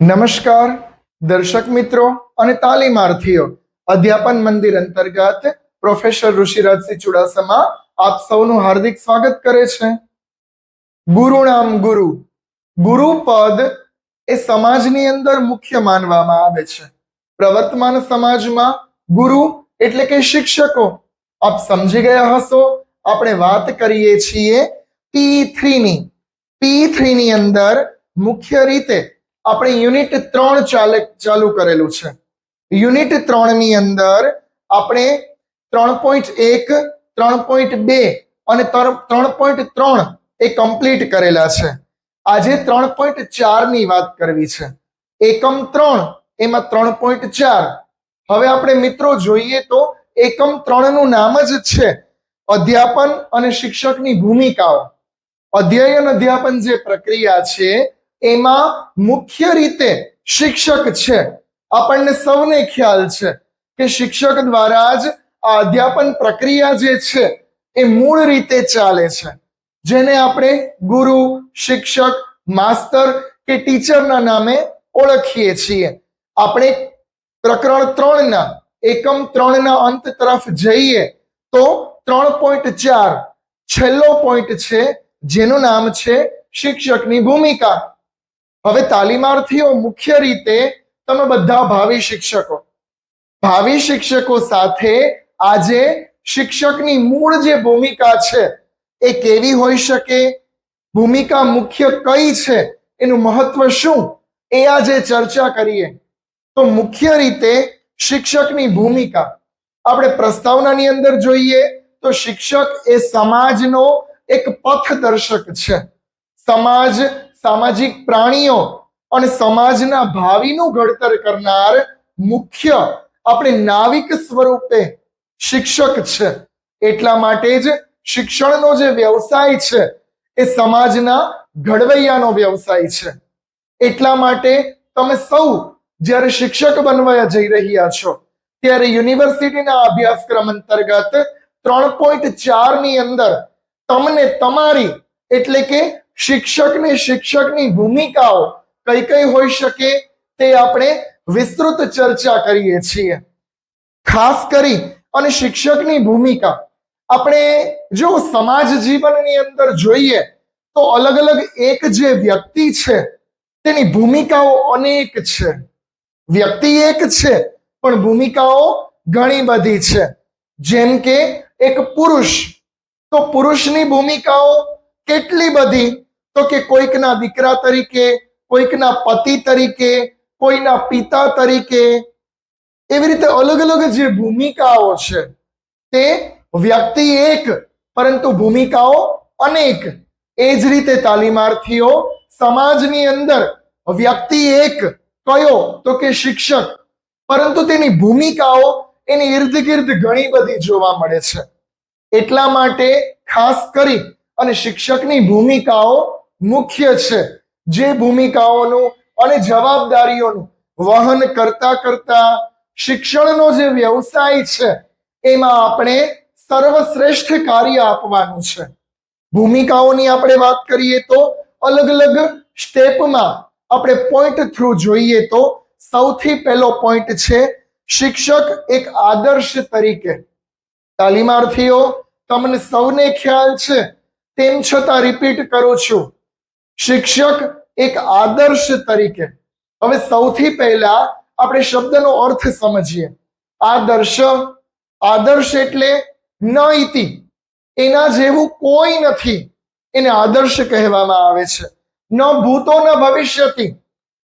નમસ્કાર દર્શક મિત્રો અને તાલીમાર્થીઓ, અધ્યાપન મંદિર અંતર્ગત પ્રોફેસર ઋષિરાજસિંહ ચુડાસમા આપ સૌનું હાર્દિક સ્વાગત કરે છે. ગુરુણામ ગુરુ, ગુરુ પદ એ સમાજની અંદર મુખ્ય માનવામાં આવે છે. પ્રવર્તમાન સમાજમાં ગુરુ એટલે કે શિક્ષકો. આપ સમજી ગયા હશો, આપણે વાત કરીએ છીએ P3 ની. P3 ની અંદર મુખ્ય રીતે આપણે યુનિટ 3 ચાલુ કરેલું છે. યુનિટ 3 ની અંદર આપણે 3.1, 3.2 અને 3.3 એ કમ્પ્લીટ કરેલા છે. આજે 3.4 ની વાત કરવી છે. એકમ 3 એમાં 3.4. હવે આપણે મિત્રો જોઈએ તો એકમ 3 નું નામ જ છે અધ્યાપન અને શિક્ષકની ભૂમિકાઓ. અધ્યયન અધ્યાપન જે પ્રક્રિયા છે એમાં મુખ્ય રીતે શિક્ષક છે. આપણને સૌને ખ્યાલ છે કે શિક્ષક દ્વારા જ આ અધ્યાપન પ્રક્રિયા જે છે એ મૂળ રીતે ચાલે છે, જેને આપણે ગુરુ, શિક્ષક, માસ્તર કે ટીચરના નામે ઓળખીએ છીએ. આપણે પ્રકરણ 3 ના એકમ 3 ના અંત તરફ જઈએ તો 3.4 છેલ્લો પોઈન્ટ છે, જેનું નામ છે શિક્ષકની ભૂમિકા. હવે તાલીમાર્થીઓ, મુખ્ય રીતે તમે બધા ભાવિ શિક્ષકો સાથે આજે શિક્ષકની મૂળ જે ભૂમિકા છે એ કેવી હોઈ શકે, ભૂમિકા મુખ્ય કઈ છે, એનું મહત્વ શું, એ આજે ચર્ચા કરીએ. તો મુખ્ય રીતે શિક્ષકની ભૂમિકા આપણે પ્રસ્તાવનાની અંદર જોઈએ તો શિક્ષક એ સમાજનો એક પથદર્શક છે. સામાજિક પ્રાણીઓ અને સમાજના ભાવિનું ઘડતર કરનાર મુખ્ય આપણે નાવિક સ્વરૂપે શિક્ષક છે. એટલા માટે જ શિક્ષણનો જે વ્યવસાય છે એ સમાજના ઘડવૈયાનો વ્યવસાય છે. એટલા માટે તમે સૌ જ્યારે શિક્ષક બનવા જઈ રહ્યા છો ત્યારે યુનિવર્સિટીના અભ્યાસક્રમ અંતર્ગત 3.4 ની અંદર તમને તમારી એટલે કે શિક્ષકની ભૂમિકાઓ કઈ કઈ હોઈ શકે તે આપણે વિસ્તૃત ચર્ચા કરીએ છીએ. ખાસ કરી અને શિક્ષકની ભૂમિકા આપણે જો સમાજ જીવનની અંદર જોઈએ તો અલગ અલગ એક જે વ્યક્તિ છે તેની ભૂમિકાઓ અનેક છે. વ્યક્તિ એક છે પણ ભૂમિકાઓ ઘણી બધી છે. જેમ કે એક પુરુષ, તો પુરુષની ભૂમિકાઓ કેટલી બધી, તો કે કોઈકના દીકરા તરીકે, કોઈકના પતિ તરીકે, કોઈના પિતા તરીકે, એવી રીતે અલગ અલગ જે ભૂમિકાઓ છે તે વ્યક્તિ એક પરંતુ ભૂમિકાઓ અનેક. એ જ રીતે તાલીમાર્થીઓ, સમાજની અંદર વ્યક્તિ એક કયો, તો કે શિક્ષક, પરંતુ તેની ભૂમિકાઓ એની ઇર્દ ગિર્દ ઘણી બધી જોવા મળે છે. એટલા માટે ખાસ કરી અને શિક્ષકની ભૂમિકાઓ મુખ્ય છે. જે ભૂમિકાઓનું અને જવાબદારીઓનું વહન કરતા કરતા શિક્ષણનો જે વ્યવસાય છે એમાં આપણે સર્વશ્રેષ્ઠ કાર્ય આપવાનું છે. ભૂમિકાઓની આપણે વાત કરીએ તો અલગ અલગ સ્ટેપમાં આપણે પોઈન્ટ થ્રુ જોઈએ તો સૌથી પહેલો પોઈન્ટ છે શિક્ષક એક આદર્શ તરીકે. તાલીમાર્થીઓ, તમને સૌને ખ્યાલ છે, તેમ છતાં રિપીટ કરું છું, શિક્ષક એક આદર્શ તરીકે. હવે સૌથી પહેલા આપણે શબ્દનો અર્થ સમજીએ. આદર્શ એટલે ન ઇતિ, એના જેવું કોઈ નથી, એને આદર્શ કહેવામાં આવે છે. ન ભૂતો ન ભવિષ્યતિ,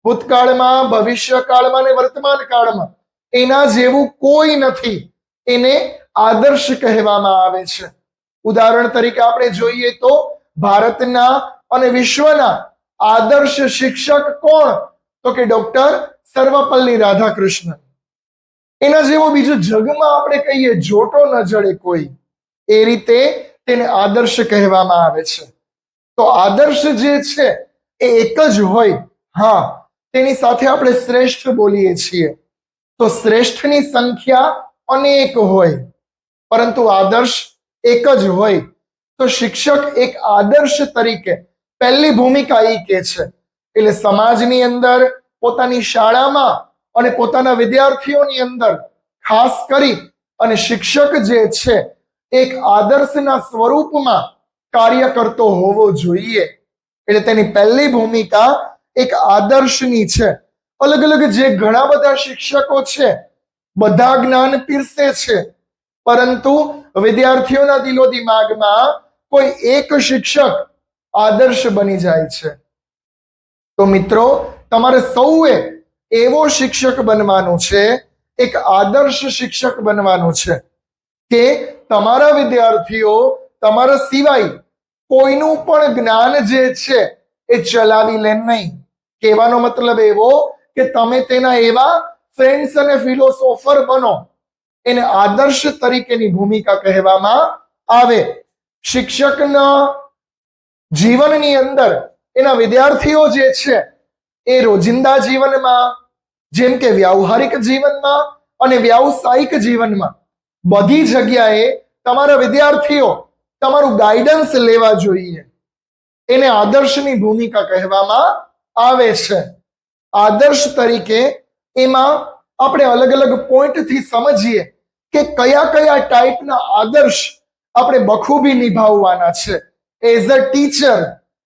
ભૂતકાળમાં, ભવિષ્યકાળમાં અને વર્તમાન કાળમાં એના જેવું કોઈ નથી, એને આદર્શ કહેવામાં આવે છે. ઉદાહરણ તરીકે આપણે જોઈએ તો ભારતના અને વિશ્વના આદર્શ શિક્ષક કોણ, તો કે ડોક્ટર સર્વપલ્લી રાધાકૃષ્ણન. એના જેવો બીજો જગમાં આપણે કહીએ જોટો ન જડે કોઈ, એ રીતે તેને આદર્શ કહેવામાં આવે છે. તો આદર્શ જે છે એ એક જ હોય. હા, તેની સાથે આપણે શ્રેષ્ઠ બોલીએ છીએ તો શ્રેષ્ઠની સંખ્યા અનેક હોય, પરંતુ આદર્શ એક જ હોય. તો શિક્ષક એક આદર્શ તરીકે પહેલી ભૂમિકા એ કે છે. એટલે સમાજની અંદર પોતાની શાળામાં અને પોતાના વિદ્યાર્થીઓની અંદર ખાસ કરી અને શિક્ષક જે છે એક આદર્શના સ્વરૂપમાં કાર્ય કરતો હોવો જોઈએ. એટલે તેની પહેલી ભૂમિકા એક આદર્શની છે. અલગ અલગ જે ઘણા બધા શિક્ષકો છે, બધા જ્ઞાન પીરસે છે, પરંતુ વિદ્યાર્થીઓના દિલો દિમાગમાં કોઈ એક શિક્ષક આદર્શ બની જાય છે. તો મિત્રો, તમારે સૌએ એવો શિક્ષક બનવાનું છે, એક આદર્શ શિક્ષક બનવાનું છે કે તમારા વિદ્યાર્થીઓ તમારા સિવાય કોઈનું પણ જ્ઞાન જે છે એ ચલાવી લે નહીં. કહેવાનો મતલબ એવો કે તમે તેના એવા ફ્રેન્ડ્સ અને ફિલોસોફર બનો. એને આદર્શ તરીકેની ભૂમિકા કહેવામાં આવે. શિક્ષકના જીવનની અંદર એના વિદ્યાર્થીઓ જે છે એ રોજિંદા જીવનમાં, જેમ કે વ્યવહારિક જીવનમાં અને વ્યાવસાયિક જીવનમાં, બધી જગ્યાએ તમારા વિદ્યાર્થીઓ તમારું ગાઈડન્સ લેવા જોઈએ. એને આદર્શની ભૂમિકા કહેવામાં આવે છે. આદર્શ તરીકે એમાં આપણે અલગ અલગ પોઈન્ટથી સમજીએ કે કયા કયા ટાઈપના આદર્શ આપણે બખૂબી નિભાવવાના છે. એઝ અ ટીચર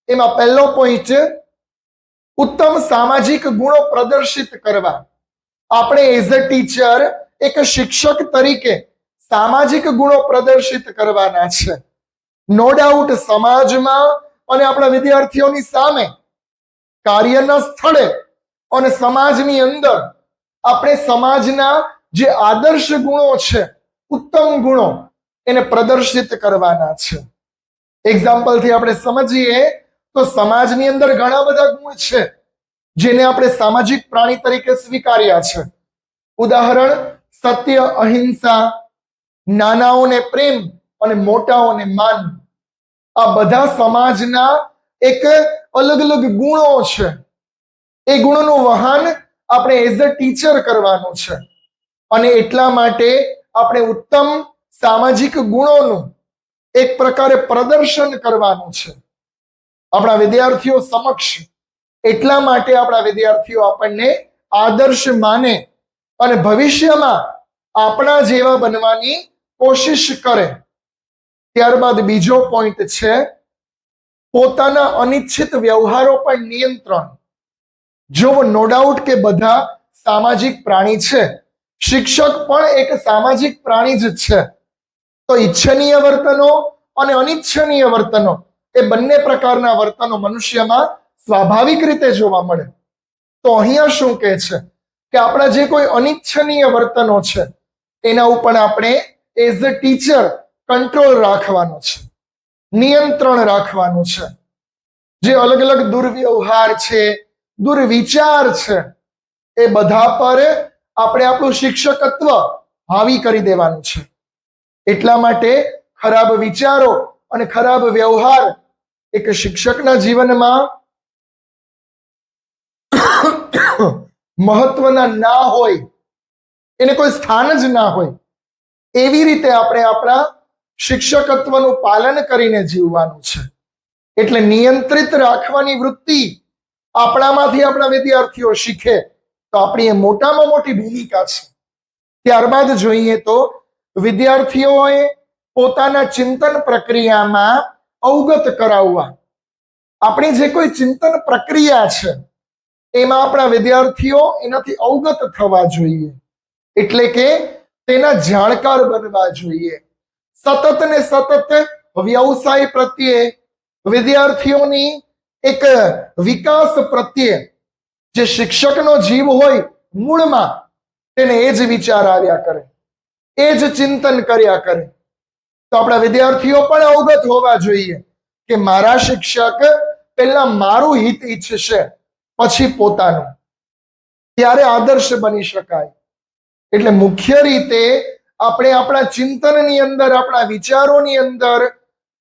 એમાં પહેલો પોઈન્ટ, ઉત્તમ સામાજિક ગુણો પ્રદર્શિત કરવા. આપણે એઝ અ ટીચર, એક શિક્ષક તરીકે સામાજિક ગુણો પ્રદર્શિત કરવાના છે. નો ડાઉટ સમાજમાં અને આપણા વિદ્યાર્થીઓની સામે, કાર્યના સ્થળે અને સમાજની અંદર આપણે સમાજના જે આદર્શ ગુણો છે, ઉત્તમ ગુણો, એને પ્રદર્શિત કરવાના છે. એક્ઝામ્પલથી આપણે સમજીએ તો સમાજની અંદર ઘણા બધા ગુણ છે જેને આપણે સામાજિક પ્રાણી તરીકે સ્વીકાર્યા છે. ઉદાહરણ, સત્ય, અહિંસા, નાનાઓને પ્રેમ અને મોટાઓને માન. આ બધા સમાજના એક અલગ અલગ ગુણો છે. એ ગુણોનું વહન આપણે એઝ અ ટીચર કરવાનું છે અને એટલા માટે આપણે ઉત્તમ સામાજિક ગુણોનું એક પ્રકારે પ્રદર્શન કરવાનું છે આપણા વિદ્યાર્થીઓ સમક્ષ. એટલા માટે આપણા વિદ્યાર્થીઓ આપણને આદર્શ માને અને ભવિષ્યમાં આપણા જેવા બનવાની કોશિશ કરે. ત્યારબાદ બીજો પોઈન્ટ છે, પોતાના અનિચ્છિત વ્યવહારો પર નિયંત્રણ. જો નો ડાઉટ કે બધા સામાજિક પ્રાણી છે, શિક્ષક પણ એક સામાજિક પ્રાણી જ છે, તો ઈચ્છનીય વર્તનો અને અનિચ્છનીય વર્તનો એ બંને પ્રકારના વર્તનો મનુષ્યમાં સ્વાભાવિક રીતે જોવા મળે. તો અહીંયા શું કહે છે કે આપણા જે કોઈ અનિચ્છનીય વર્તનો છે એના ઉપર આપણે એઝ અ ટીચર કંટ્રોલ રાખવાનો છે, નિયંત્રણ રાખવાનું છે. જે અલગ અલગ દુર્વ્યવહાર છે, દુર્વિચાર છે, એ બધા પર આપણે આપણું શિક્ષકત્વ હાવી કરી દેવાનું છે. એટલા માટે ખરાબ વિચારો અને ખરાબ વ્યવહાર એક શિક્ષકના જીવનમાં મહત્વના ના હોય, એને કોઈ સ્થાન જ ના હોય, એવી રીતે આપણે આપણા શિક્ષકત્વનું પાલન કરીને જીવવાનું છે. એટલે નિયંત્રિત રાખવાની વૃત્તિ આપણામાંથી આપણા વિદ્યાર્થીઓ શીખે તો આપણી એ મોટામાં મોટી ભૂમિકા છે. ત્યારબાદ જોઈએ તો વિદ્યાર્થીઓએ પોતાના ચિંતન પ્રક્રિયામાં અવગત કરાવવા. આપણી જે કોઈ ચિંતન પ્રક્રિયા છે એમાં આપણા વિદ્યાર્થીઓ એનાથી અવગત થવા જોઈએ, એટલે કે તેના જાણકાર બનવા જોઈએ. સતત ને સતત વ્યવસાય પ્રત્યે, વિદ્યાર્થીઓની એક વિકાસ પ્રત્યે જે શિક્ષકનો જીવ હોય મૂળમાં, તેને એ જ વિચાર આવ્યા કરે, એ જ ચિંતન કર્યા કરે. તો આપણા વિદ્યાર્થીઓ પણ અવગત હોવા જોઈએ કે મારા શિક્ષક પહેલા મારું હિત ઈચ્છશે, પછી પોતાનું, ત્યારે આદર્શ બની શકાય. એટલે મુખ્ય રીતે આપણે આપણા ચિંતનની અંદર, આપણા વિચારોની અંદર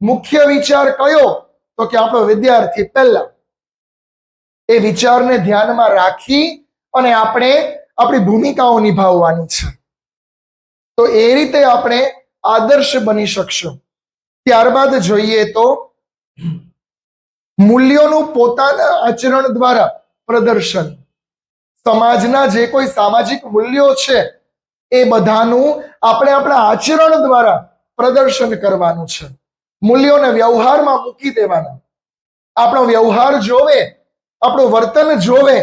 મુખ્ય વિચાર કયો, તો કે આપણો વિદ્યાર્થી પહેલા. એ વિચારને ધ્યાનમાં રાખી અને આપણે આપણી ભૂમિકાઓ નિભાવવાની છે. તો એ રીતે આપણે આદર્શ બની શકશું. ત્યારબાદ જોઈએ તો મૂલ્યોનું પોતાના આચરણ દ્વારા પ્રદર્શન. સમાજના જે કોઈ સામાજિક મૂલ્યો છે એ બધાનું આપણે આપણા આચરણ દ્વારા પ્રદર્શન કરવાનું છે. મૂલ્યોને વ્યવહારમાં મૂકી દેવાના. આપણો વ્યવહાર જોવે, આપણું વર્તન જોવે,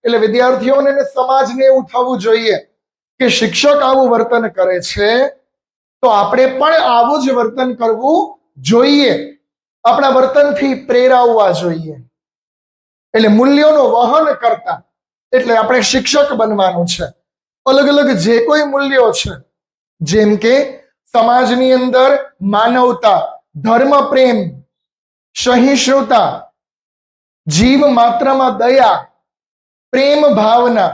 એટલે વિદ્યાર્થીઓને અને સમાજને એવું થવું જોઈએ કે શિક્ષક આવું વર્તન કરે છે તો આપણે પણ આવું જ વર્તન કરવું જોઈએ. આપણા વર્તનથી પ્રેરાવવા જોઈએ. એટલે મૂલ્યોનું વહન કરતા એટલે આપણે શિક્ષક બનવાનું છે. અલગ અલગ જે કોઈ મૂલ્યો છે, જેમ કે સમાજની અંદર માનવતા, ધર્મ પ્રેમ, સહિષ્ણુતા, જીવ માત્રમાં દયા, પ્રેમ ભાવના,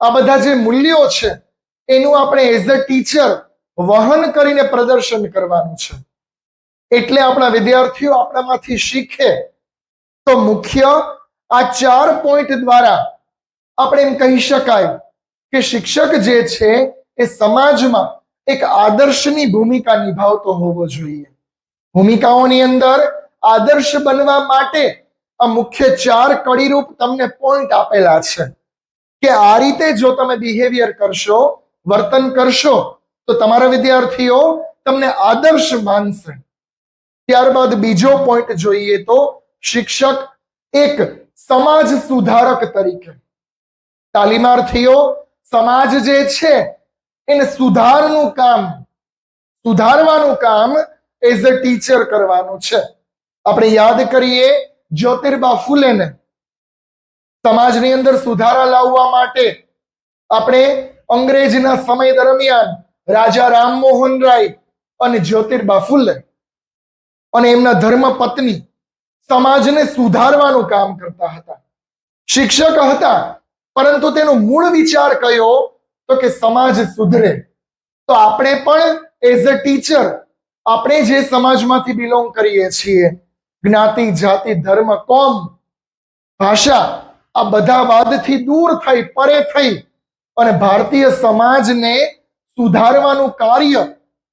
આ બધા જે મૂલ્યો છે એનું આપણે એઝ અ ટીચર વહન કરીને પ્રદર્શન કરવાનું છે. એટલે આપણા વિદ્યાર્થીઓ આપણામાંથી શીખે. તો મુખ્ય આ 4 પોઈન્ટ દ્વારા આપણે એમ કહી શકાય કે શિક્ષક જે છે એ સમાજમાં એક આદર્શની ભૂમિકા નિભાવતો હોવો જોઈએ. ભૂમિકાઓની અંદર આદર્શ બનવા માટે આ મુખ્ય 4 કડીરૂપ તમને પોઈન્ટ આપેલા છે કે આ રીતે જો તમે બિહેવિયર કરશો, વર્તન કરશો, તો તમારા વિદ્યાર્થીઓ તમને આદર્શ માનશે. ત્યારબાદ બીજો પોઈન્ટ જોઈએ તો શિક્ષક એક સમાજ સુધારક તરીકે. તાલીમાર્થીઓ સમાજ જે છે એને સુધારવાનું કામ એઝ અ ટીચર કરવાનું છે. આપણે યાદ કરીએ જ્યોતિબા ફૂલેને. સમાજની અંદર સુધારા લાવવા માટે આપણે અંગ્રેજના સમય દરમિયાન રાજા રામમોહન રાય અને જ્યોતિબા ફૂલે અને એમના ધર્મપત્ની સમાજને સુધારવાનું કામ કરતા હતા. શિક્ષક હતા, પરંતુ તેનો મૂળ વિચાર કયો? તો કે સમાજ સુધરે. તો આપણે પણ એઝ અ ટીચર આપણે જે સમાજમાંથી બિલોંગ કરીએ છીએ, જ્ઞાતિ, જાતિ, ધર્મ, કોમ, ભાષા, આ બધા વાદથી દૂર થઈ, પરે થઈ અને ભારતીય સમાજને સુધારવાનું કાર્ય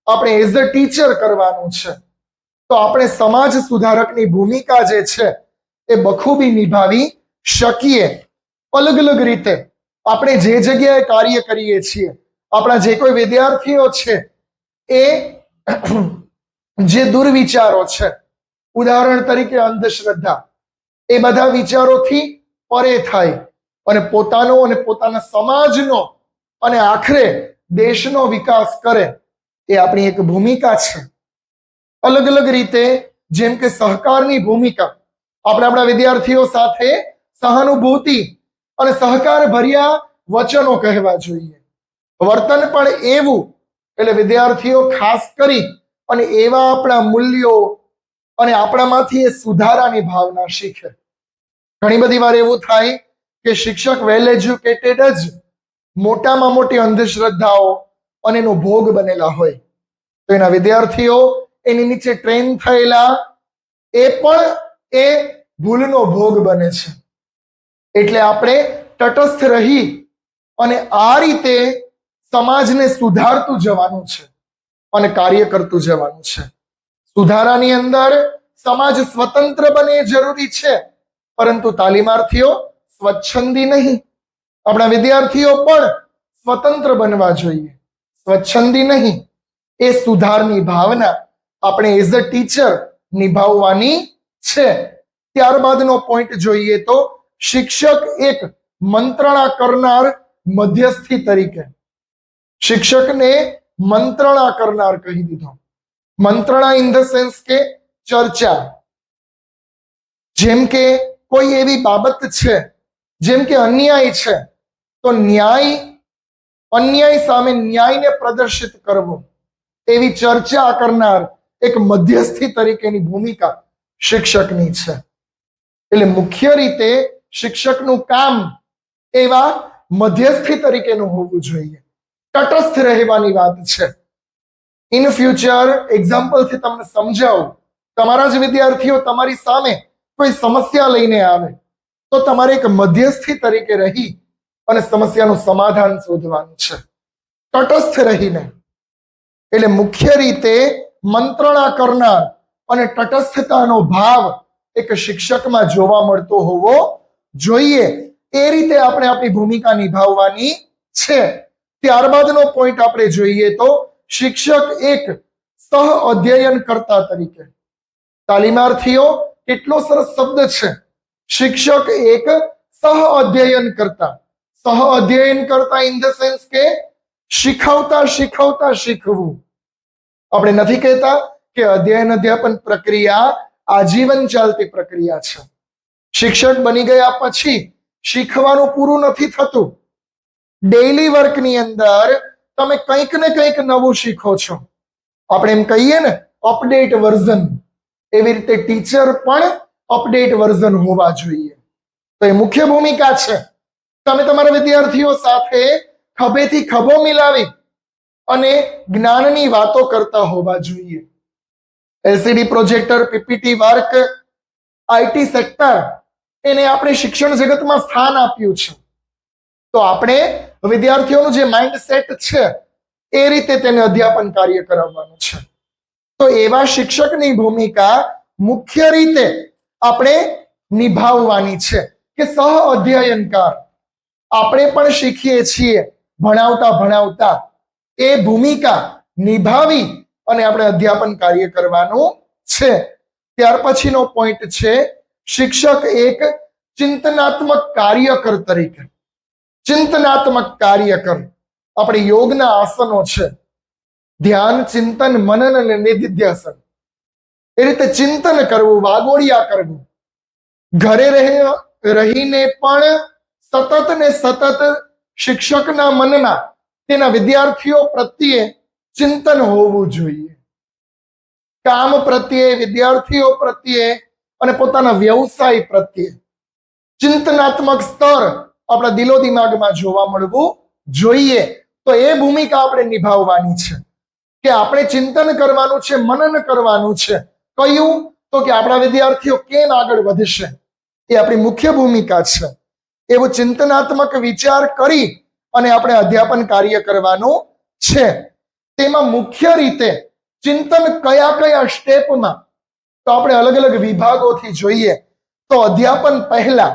આપણે એઝ અ ટીચર કરવાનું છે. તો આપણે સમાજ સુધારકની ભૂમિકા જે છે એ બખૂબી નિભાવી શકીએ. અલગ અલગ રીતે આપણે જે જગ્યાએ કાર્ય કરીએ છીએ, આપણા જે કોઈ વિદ્યાર્થીઓ છે એ જે દુર્વિચારો છે, ઉદાહરણ તરીકે અંધશ્રદ્ધા, એ બધા વિચારોથી પરે થાય અને પોતાનો અને પોતાના સમાજનો અને આખરે દેશનો વિકાસ કરે, એ આપણી એક ભૂમિકા છે. અલગ અલગ રીતે જેમ કે સહકારની ભૂમિકા, આપણે આપણા વિદ્યાર્થીઓ સાથે સહાનુભૂતિ અને સહકાર ભર્યા વચનો કહેવા જોઈએ. વર્તન પણ એવું, એટલે વિદ્યાર્થીઓ ખાસ કરી અને એવા આપણા મૂલ્યો અને આપણામાંથી એ સુધારાની ભાવના શીખે. ઘણી બધી વાર એવું થાય કે શિક્ષક વેલ એજ્યુકેટેડ જ મોટામાં મોટી અંધશ્રદ્ધાઓ અને એનો ભોગ બનેલા હોય, તો એના વિદ્યાર્થીઓ એની નીચે ટ્રેન થયેલા એ પણ એ ભૂલનો ભોગ બને છે. એટલે આપણે તટસ્થ રહી અને આ રીતે સમાજને સુધારતું જવાનું છે અને કાર્ય કરતું જવાનું છે. સુધારાની અંદર સમાજ સ્વતંત્ર બને જરૂરી છે, પરંતુ તાલીમાર્થીઓ સ્વચ્છંદી નહીં. આપણા વિદ્યાર્થીઓ પણ સ્વતંત્ર બનવા જોઈએ, સ્વચ્છંદી નહીં. એ સુધારની ભાવના આપણે એઝ અ ટીચર નિભાવવાની છે. ત્યારબાદનો પોઈન્ટ જોઈએ તો શિક્ષક એક મંત્રણા કરનાર મધ્યસ્થી તરીકે. શિક્ષકને મંત્રણા કરનાર કહી દીધો. મંત્રણા ઇન ધ સેન્સ કે ચર્ચા. જેમ કે કોઈ એવી બાબત છે, જેમ કે અન્યાય છે, તો અન્યાય સામે ન્યાયને પ્રદર્શિત કરવો, એવી ચર્ચા કરનાર એક મધ્યસ્થી તરીકેની ભૂમિકા શિક્ષકની છે. એટલે મુખ્ય રીતે શિક્ષકનું કામ એવા મધ્યસ્થી તરીકેનું હોવું જોઈએ. તટસ્થ રહેવાની વાત છે. ઇન ફ્યુચર એક્ઝામ્પલથી તમને સમજાવું, તમારા જ વિદ્યાર્થીઓ તમારી સામે કોઈ સમસ્યા લઈને આવે તો તમારે એક મધ્યસ્થી તરીકે રહી અને સમસ્યાનું સમાધાન શોધવાનું છે, તટસ્થ રહીને. એટલે મુખ્ય રીતે મંત્રણા કરનાર અને તટસ્થતાનો ભાવ એક શિક્ષકમાં જોવા મળતો હોવો જોઈએ. એ રીતે આપણે આપણી ભૂમિકા નિભાવવાની છે. ત્યારબાદનો પોઈન્ટ આપણે જોઈએ તો શિક્ષક એક સહ અધ્યયનકર્તા તરીકે. તાલીમાર્થીઓ, કેટલો સરસ શબ્દ છે, શિક્ષક એક સહ અધ્યયનકર્તા. સહ અધ્યયનકર્તા ઇન ધ સેન્સ કે શીખવતા શીખવતા શીખવું. આપણે નથી કહેતા કે અધ્યયન અધ્યાપન પ્રક્રિયા આજીવન ચાલતી પ્રક્રિયા છે. શિક્ષક બની ગયા પછી શીખવાનું પૂરું નથી થતું. ડેઈલી વર્કની અંદર તમે કંઈક ને કંઈક નવું શીખો છો. આપણે એમ કહીએ ને, અપડેટ વર્ઝન. એવી રીતે ટીચર પણ અપડેટ વર્ઝન હોવા જોઈએ. તો એ મુખ્ય ભૂમિકા છે. તમે તમારા વિદ્યાર્થીઓ સાથે ખભેથી ખભો મિલાવી અને જ્ઞાનની વાતો કરતા હોવા જોઈએ. LCD projector, PPT work, IT sector, એને આપણે શિક્ષણ જગતમાં સ્થાન આપ્યું છે. તો આપણે વિદ્યાર્થીઓનું જે માઇન્ડસેટ છે એ રીતે તેને અધ્યાપન કાર્ય કરાવવાનું છે. તો એવા શિક્ષકની ભૂમિકા મુખ્ય રીતે આપણે નિભાવવાની છે કે સહ અધ્યયનકાર. આપણે પણ શીખીએ છીએ ભણાવતા ભણાવતા. એ ભૂમિકા નિભાવી અને આપણે અધ્યાપન કાર્ય કરવાનું છે. ત્યાર પછીનો પોઈન્ટ છે શિક્ષક એક ચિંતનાત્મક કાર્યકર તરીકે. ચિંતનાત્મક કાર્યકર. આપણે યોગના આસનો છે, ધ્યાન, ચિંતન, મનન અને નિધિધ્યાસન. એ રીતે ચિંતન કરવું, વાગોડિયા કરવું. ઘરે રહીને પણ સતત ને સતત શિક્ષકના મનમાં તેના વિદ્યાર્થીઓ પ્રત્યે ચિંતન હોવું જોઈએ. કામ પ્રત્યે, વિદ્યાર્થીઓ પ્રત્યે અને પોતાના વ્યવસાય પ્રત્યે ચિંતનાત્મક સ્તર આપણા દિલો દિમાગમાં જોવા મળવું જોઈએ. તો એ ભૂમિકા આપણે નિભાવવાની છે કે આપણે ચિંતન કરવાનું છે, મનન કરવાનું છે. કયું? તો કે આપણા વિદ્યાર્થીઓ કેમ આગળ વધશે, એ આપણી મુખ્ય ભૂમિકા છે. એવો ચિંતનાત્મક વિચાર કરી અને આપણે અધ્યાપન કાર્ય કરવાનું છે. તેમાં મુખ્ય રીતે ચિંતન કયા કયા સ્ટેપમાં, તો આપણે અલગ અલગ વિભાગોથી જોઈએ તો અધ્યાપન પહેલા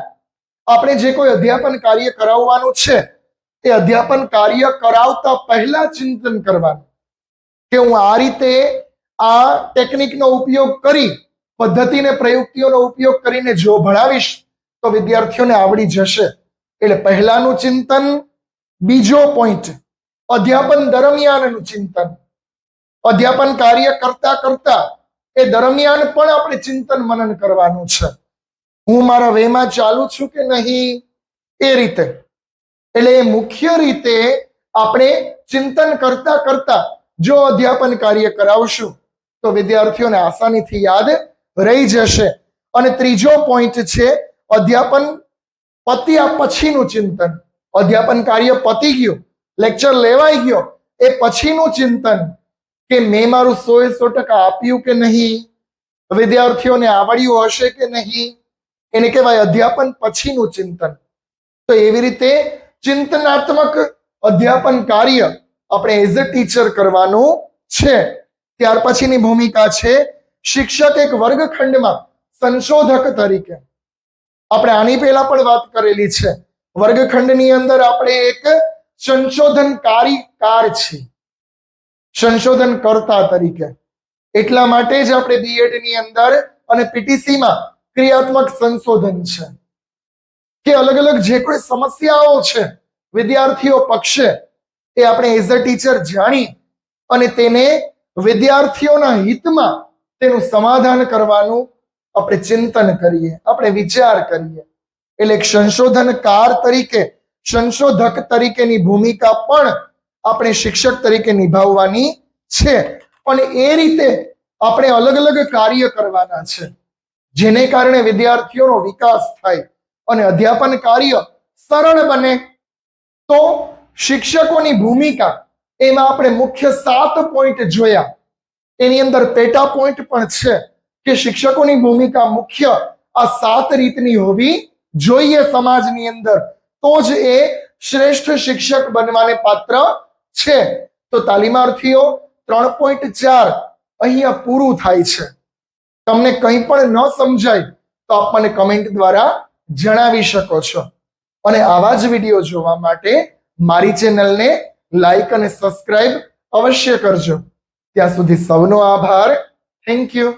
આપણે જે કોઈ અધ્યાપન કાર્ય કરાવવાનું છે એ અધ્યાપન કાર્ય કરાવતા પહેલા ચિંતન કરવાનું કે હું આ રીતે આ ટેકનિકનો ઉપયોગ કરી, પદ્ધતિને, પ્રયુક્તિઓનો ઉપયોગ કરીને જો ભણાવીશ તો વિદ્યાર્થીઓને આવડી જશે. એટલે પહેલાનું ચિંતન. બીજો પોઈન્ટ, અધ્યાપન દરમિયાનનું ચિંતન. અધ્યાપન કાર્ય કરતા કરતા એ દરમિયાન પણ આપણે ચિંતન મનન કરવાનું છે. હું મારા વેમાં ચાલુ છું કે નહીં, એ રીતે. એટલે એ મુખ્ય રીતે આપણે ચિંતન કરતા કરતા જો અધ્યાપન કાર્ય કરાવશું તો વિદ્યાર્થીઓને આસાનીથી યાદ રહી જશે. અને ત્રીજો પોઈન્ટ છે અધ્યાપન પત્યા પછીનું ચિંતન. અધ્યાપન કાર્ય પતી ગયું, લેક્ચર લેવાઈ ગયો, એ પછીનું ચિંતન કે મેં મારું 100% આપ્યું કે નહીં, વિદ્યાર્થીઓને આવડ્યું હશે કે નહીં, એને કહેવાય અધ્યાપન પછીનું ચિંતન. તો એવી રીતે ચિંતનાત્મક અધ્યાપન કાર્ય આપણે એઝ અ ટીચર કરવાનું છે. ત્યાર પછીની ભૂમિકા છે શિક્ષક એક વર્ગખંડમાં સંશોધક તરીકે. આપણે આની પહેલા પણ વાત કરેલી છે. વર્ગખંડની અંદર આપણે એક સંશોધનકારીકાર છીએ, સંશોધન કરતા તરીકે. એટલા માટે જ આપણે બીએડ ની અંદર અને પીટીસીમાં ક્રિયાત્મક સંશોધન છે કે અલગ અલગ જે કોઈ સમસ્યાઓ છે વિદ્યાર્થીઓ પક્ષે એ આપણે એઝ અ ટીચર જાણી અને તેને વિદ્યાર્થીઓના હિતમાં તેનું સમાધાન કરવાનું આપણે ચિંતન કરીએ, આપણે વિચાર કરીએ. એટલે એક સંશોધનકાર તરીકે, સંશોધક તરીકેની ભૂમિકા પણ આપણે શિક્ષક તરીકે નિભાવવાની છે. અને એ રીતે આપણે અલગ અલગ કાર્ય કરવાના છે જેને કારણે વિદ્યાર્થીઓનો વિકાસ થાય અને અધ્યાપન કાર્ય સરળ બને. તો શિક્ષકોની ભૂમિકા એમાં આપણે મુખ્ય 7 પોઈન્ટ જોયા. એની અંદર પેટા પોઈન્ટ પણ છે કે શિક્ષકોની ભૂમિકા મુખ્ય આ 7 રીતની હોવી જોઈએ સમાજની અંદર, તો જ એ શ્રેષ્ઠ શિક્ષક બનવાને પાત્ર છે. તો તાલીમાર્થીઓ 3.4 અહીંયા પૂરું થાય છે. તમને કંઈ પણ ન સમજાય તો આપ મને કમેન્ટ દ્વારા જણાવી શકો છો. અને આવા જ વિડીયો જોવા માટે મારી ચેનલને લાઈક અને સબસ્ક્રાઇબ અવશ્ય કરજો. ત્યાં સુધી સૌનો આભાર. Thank you.